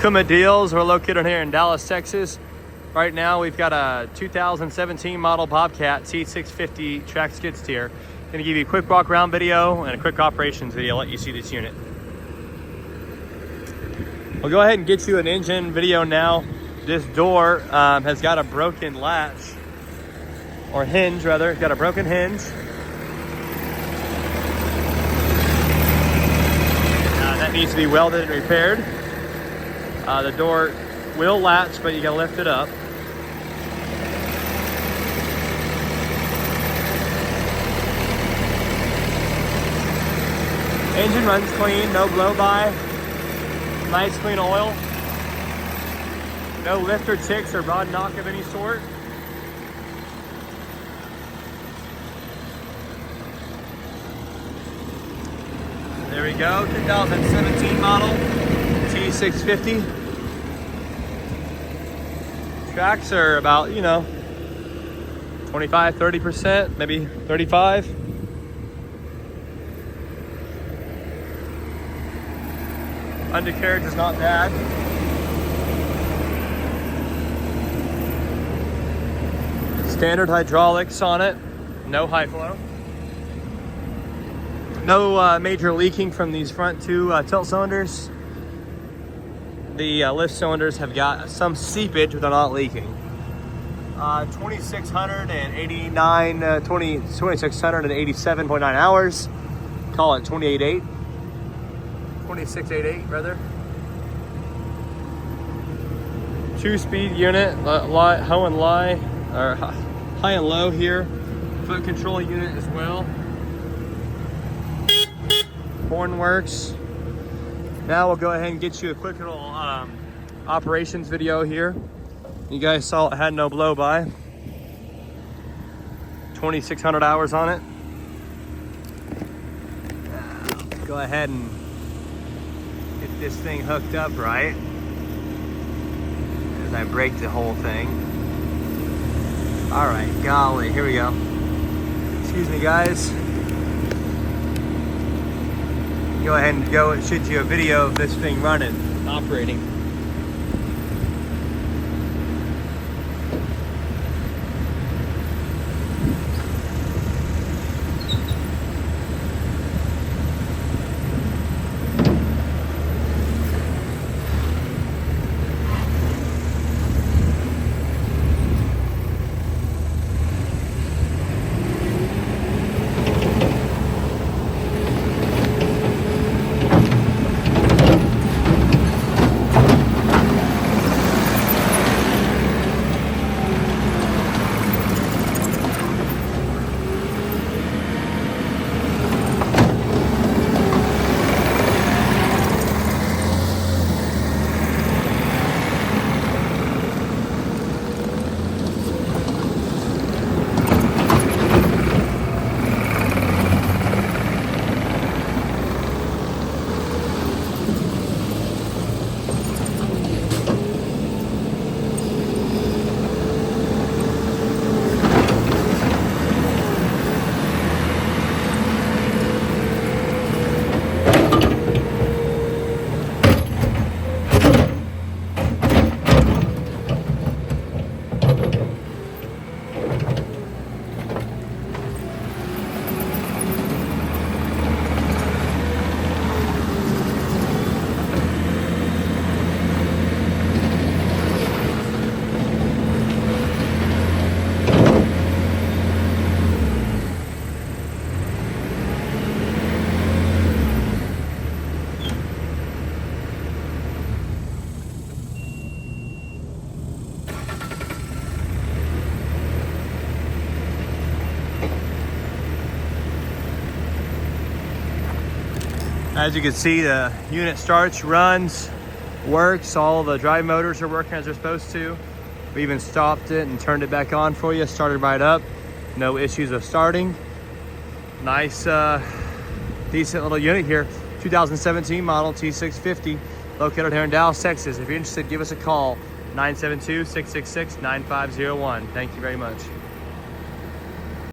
Kuma Deals. We're located here in Dallas, Texas. Right now we've got a 2017 model Bobcat T650 track skid steer. Gonna give you a quick walk around video and a quick operations video, let you see this unit. We'll go ahead and get you an engine video now. This door has got a broken latch, or hinge rather. It's got a broken hinge. That needs to be welded and repaired. The door will latch, but you gotta lift it up. Engine runs clean, no blow-by. Nice clean oil. No lifter ticks or rod knock of any sort. There we go, 2017 model T650. Tracks are about, 25, 30%, maybe 35. Undercarriage is not bad. Standard hydraulics on it, no high flow. No major leaking from these front two tilt cylinders. The lift cylinders have got some seepage, but they're not leaking. 2687.9 hours. Call it 2688 rather. 2-speed unit, high and low here. Foot control unit as well. Horn works. Now we'll go ahead and get you a quick little operations video here. You guys saw it had no blow-by. 2,600 hours on it. Go ahead and get this thing hooked up right as I break the whole thing. All right, golly, here we go. Excuse me, guys. Go ahead and shoot you a video of this thing running, operating. As you can see, the unit starts, runs, works. All the drive motors are working as they're supposed to. We even stopped it and turned it back on for you. Started right up. No issues of starting. Nice, decent little unit here. 2017 model T650, located here in Dallas, Texas. If you're interested, give us a call. 972-666-9501. Thank you very much.